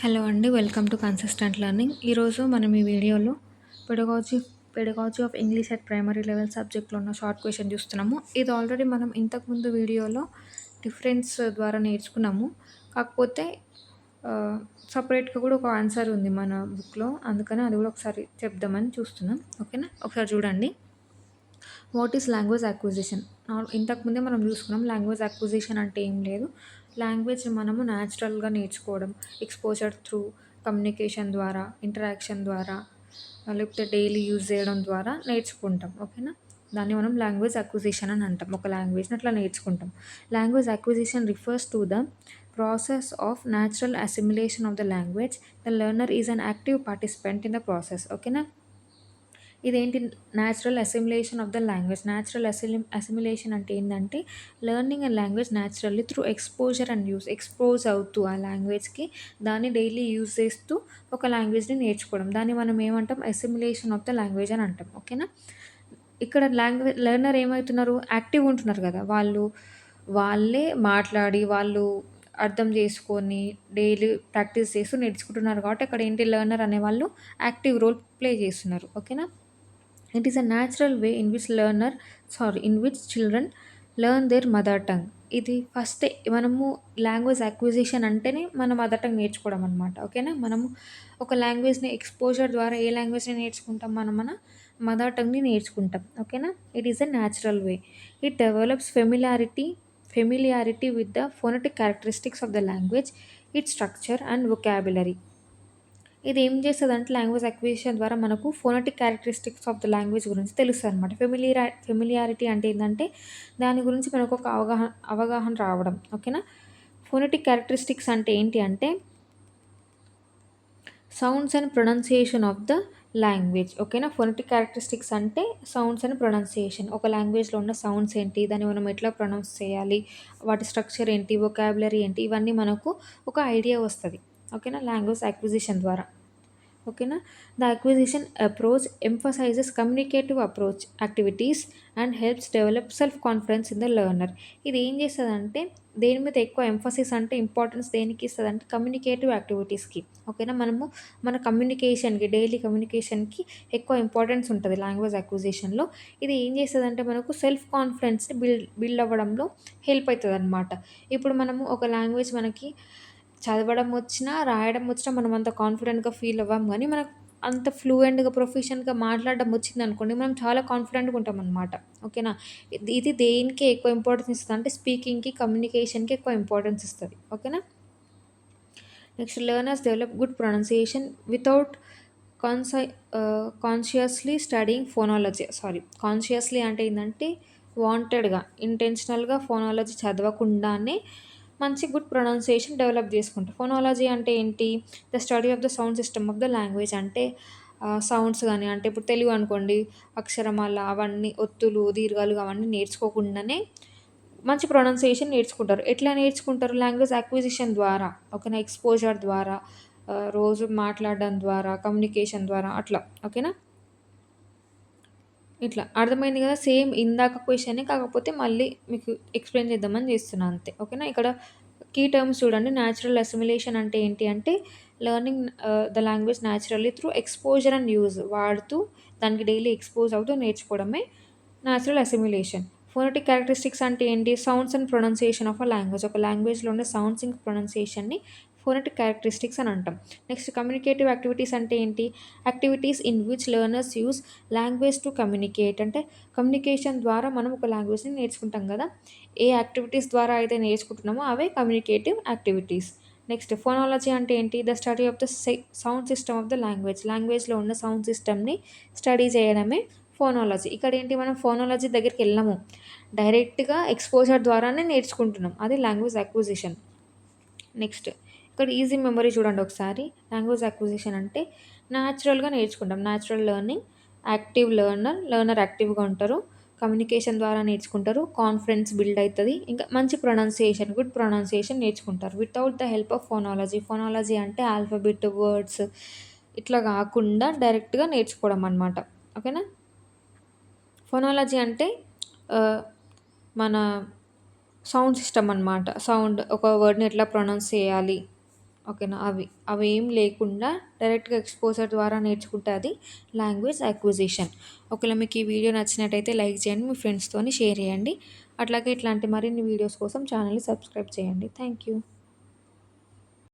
Hello అండి. Welcome to consistent learning. ఈరోజు మనం ఈ వీడియోలో pedagogy pedagogy of English at primary level సబ్జెక్ట్‌లో ఉన్న షార్ట్ క్వెషన్ చూస్తున్నాము. ఇది ఆల్రెడీ మనం ఇంతకుముందు వీడియోలో డిఫరెన్స్ ద్వారా నేర్చుకున్నాము. కాకపోతే సెపరేట్‌గా కూడా ఒక ఆన్సర్ ఉంది మన బుక్‌లో. అందుకని అది కూడా ఒకసారి చెప్దామని చూస్తున్నాం. ఓకేనా? ఒకసారి చూడండి. What is language acquisition? ఇంతకుముందే మనం చూసుకున్నాం. లాంగ్వేజ్ అక్విజిషన్ అంటే ఏం లేదు. లాంగ్వేజ్ మనము న్యాచురల్‌గా నేర్చుకోవడం, ఎక్స్‌పోజర్ త్రూ కమ్యూనికేషన్ ద్వారా, ఇంటరాక్షన్ ద్వారా, లేకపోతే డైలీ యూజ్ చేయడం ద్వారా నేర్చుకుంటాం. ఓకేనా? దాన్ని మనం లాంగ్వేజ్ అక్విజిషన్ అని అంటాం. ఒక లాంగ్వేజ్‌ని అట్లా నేర్చుకుంటాం. Language acquisition refers to the process of natural assimilation of the language. The learner is an active participant in the process. ఓకేనా? ఇదేంటి natural assimilation of the language. Natural assimilation అంటే ఏంటంటే learning and language naturally through exposure and use. Expose అవుతూ ఆ లాంగ్వేజ్కి దాన్ని daily use చేస్తూ ఒక లాంగ్వేజ్ని నేర్చుకోవడం. దాన్ని మనం ఏమంటాం? అసిమిలేషన్ ఆఫ్ ద లాంగ్వేజ్ అని అంటాం. ఓకేనా? ఇక్కడ లెర్నర్ ఏమవుతున్నారు? యాక్టివ్ ఉంటున్నారు కదా! వాళ్ళే మాట్లాడి వాళ్ళు అర్థం చేసుకొని డైలీ ప్రాక్టీస్ చేస్తూ నేర్చుకుంటున్నారు కాబట్టి అక్కడ ఏంటి లెర్నర్ అనేవాళ్ళు యాక్టివ్ రోల్ ప్లే చేస్తున్నారు. ఓకేనా? It is a natural way in which children learn there mother tongue. ఇది ఫస్టే మనము లాంగ్వేజ్ అక్విజిషన్ అంటేనే మన మదర్ టంగ్ నేర్చుకోవడం అనమాట. ఓకేనా? మనము ఒక లాంగ్వేజ్‌ని ఎక్స్‌పోజర్ ద్వారా ఏ లాంగ్వేజ్‌ని నేర్చుకుంటాం? మనం మన మదర్ టంగ్‌ని నేర్చుకుంటాం. ఓకేనా? It is a natural way. It develops familiarity with the phonetic characteristics of the language, it's structure and vocabulary. ఇది ఏం చేస్తదంటే లాంగ్వేజ్ అక్విజిషన్ ద్వారా మనకు phonetic characteristics of the language గురించి తెలుస్తదనమాట. ఫెమిలియారిటీ అంటే ఏందంటే దాని గురించి మనకు ఒక అవగాహన రావడం. ఓకేనా? ఫోనెటిక్ క్యారెక్టరిస్టిక్స్ అంటే ఏంటి అంటే sounds and pronunciation of the language. ఓకేనా? ఫోనెటిక్ క్యారెక్టరిస్టిక్స్ అంటే సౌండ్స్ అండ్ ప్రొనౌన్సియేషన్. ఒక లాంగ్వేజ్‌లో ఉన్న సౌండ్స్ ఏంటి? దాన్ని మనం ఎట్లా ప్రొనౌన్స్ చేయాలి? వాటి స్ట్రక్చర్ ఏంటి? వొకాబులరీ ఏంటి? ఇవన్నీ మనకు ఒక ఐడియా వస్తది. ఓకేనా? లాంగ్వేజ్ అక్విజిషన్ ద్వారా. ఓకేనా? The acquisition approach emphasises communicative approach activities and helps develop self confidence in the learner. ఇది ఏం చేస్తదంటే దేని మీద ఎక్కువ ఎంఫసిస్ అంటే ఇంపార్టెన్స్ దేనికి ఇస్తదంటే కమ్యూనికేటివ్ యాక్టివిటీస్‌కి. ఓకేనా? మనము మన కమ్యూనికేషన్‌కి డైలీ కమ్యూనికేషన్‌కి ఎక్కువ ఇంపార్టెన్స్ ఉంటది లాంగ్వేజ్ అక్విజిషన్‌లో. ఇది ఏం చేస్తదంటే మనకు సెల్ఫ్ కాన్ఫిడెన్స్‌ని బిల్డ్ అవ్వడంలో హెల్ప్ అయితదనమాట. ఇప్పుడు మనము ఒక లాంగ్వేజ్ మనకి చదవడం వచ్చినా, రాయడం వచ్చినా మనం అంత కాన్ఫిడెంట్‌గా ఫీల్ అవ్వం గానీ, మనకు అంత ఫ్లూయెంట్‌గా, ప్రొఫిషియెంట్‌గా మాట్లాడడం వచ్చిందనుకోండి, మనం చాలా కాన్ఫిడెంట్‌గా ఉంటామనమాట. ఓకేనా? ఇది దేనికి ఎక్కువ ఇంపార్టెన్స్ ఇస్తదంటే స్పీకింగ్‌కి, కమ్యూనికేషన్‌కి ఎక్కువ ఇంపార్టెన్స్ ఇస్తది. ఓకేనా? Next learners develop good pronunciation without కాన్సై కాన్షియస్‌లీ స్టడీయింగ్ ఫోనాలజీ. కాన్షియస్‌లీ అంటే ఏందంటే వాంటెడ్‌గా, ఇంటెన్షనల్‌గా ఫోనాలజీ చదవకుండానే మంచి గుడ్ ప్రొనౌన్సియేషన్ డెవలప్ చేసుకుంటారు. ఫోనాలజీ అంటే ఏంటి? The study of the sound system of the language. అంటే సౌండ్స్ గాని, అంటే ఇప్పుడు తెలుగు అనుకోండి, అక్షరమాల అవన్నీ ఒత్తులు, దీర్ఘాలు అవన్నీ నేర్చుకోకుండానే మంచి ప్రొనౌన్సియేషన్ నేర్చుకుంటారు. ఎట్లా నేర్చుకుంటారు? లాంగ్వేజ్ అక్విజిషన్ ద్వారా. ఓకేనా? ఎక్స్‌పోజర్ ద్వారా, రోజు మాట్లాడడం ద్వారా, కమ్యూనికేషన్ ద్వారా అట్లా. ఓకేనా? ఇట్లా. అర్థమైంది గదా! సేమ్ ఇందాక క్వెషనే కాకపోతే మళ్ళీ మీకు ఎక్స్‌ప్లెయిన్ చేద్దామని చేస్తున్నా అంతే. ఓకేనా? ఇక్కడ కీ టర్మ్స్ చూడండి. న్యాచురల్ అసిమిలేషన్ అంటే ఏంటి అంటే learning the language naturally through exposure and use. వాడుతూ దానికి డైలీ ఎక్స్‌పోజ్ అవుతూ నేర్చుకోవడమే న్యాచురల్ అసిమిలేషన్. ఫోనెటిక్ క్యారెక్టరిస్టిక్స్ అంటే ఏంటి? Sounds and pronunciation of a language. ఒక లాంగ్వేజ్‌లో ఉండే సౌండ్స్ ఇంక ప్రొనౌన్సియేషన్‌ని ఫోనెటిక్ క్యారెక్టరిస్టిక్స్ అని అంటాం. నెక్స్ట్ కమ్యూనికేటివ్ యాక్టివిటీస్ అంటే ఏంటి? Activities in which learners use language to communicate. అంటే కమ్యూనికేషన్ ద్వారా మనం ఒక లాంగ్వేజ్‌ని నేర్చుకుంటాం గదా! ఏ యాక్టివిటీస్ ద్వారా అయితే నేర్చుకుంటున్నామో అవే కమ్యూనికేటివ్ యాక్టివిటీస్. నెక్స్ట్ ఫోనాలజీ అంటే ఏంటి? The study of the sound system of the language. లాంగ్వేజ్‌లో ఉన్న సౌండ్ సిస్టమ్‌ని స్టడీ చేయడమే ఫోనాలజీ. ఇక్కడేంటి మనం ఫోనాలజీ దగ్గరికెళ్ళము. డైరెక్ట్‌గా ఎక్స్‌పోజర్ ద్వారానే నేర్చుకుంటున్నాం. అది లాంగ్వేజ్ అక్విజిషన్. నెక్స్ట్ ఇక్కడ ఈజీ మెమరీ చూడండి ఒకసారి. లాంగ్వేజ్ అక్విజిషన్ అంటే న్యాచురల్‌గా నేర్చుకుంటాం. న్యాచురల్ లెర్నింగ్, యాక్టివ్ లెర్నర్ యాక్టివ్‌గా ఉంటారు. కమ్యూనికేషన్ ద్వారా నేర్చుకుంటారు. కాన్ఫిడెన్స్ బిల్డ్ అయితది. ఇంకా మంచి గుడ్ ప్రొనౌన్సియేషన్ నేర్చుకుంటారు. Without the help of phonology. Phonology అంటే ఆల్ఫాబెట్, వర్డ్స్ ఇట్లా గాకుండా డైరెక్ట్‌గా నేర్చుకోవడం అనమాట. ఓకేనా? ఫోనాలజీ అంటే ఆహ్, మన సౌండ్ సిస్టమ్ అనమాట. ఒక వర్డ్‌ని ఎట్లా ప్రొనౌన్స్ చేయాలి? ఓకేనా? అవి ఏం లేకుండా డైరెక్ట్‌గా ఎక్స్‌పోజర్ ద్వారా నేర్చుకుంటే అది లాంగ్వేజ్ అక్విజిషన్. ఒకవేళ మీకు ఈ వీడియో నచ్చినట్టయితే లైక్ చేయండి. మీ ఫ్రెండ్స్‌తోని షేర్ చేయండి. అట్లాగే ఇట్లాంటి మరిన్ని వీడియోస్ కోసం ఛానెల్‌ని సబ్స్క్రైబ్ చేయండి. Thank you.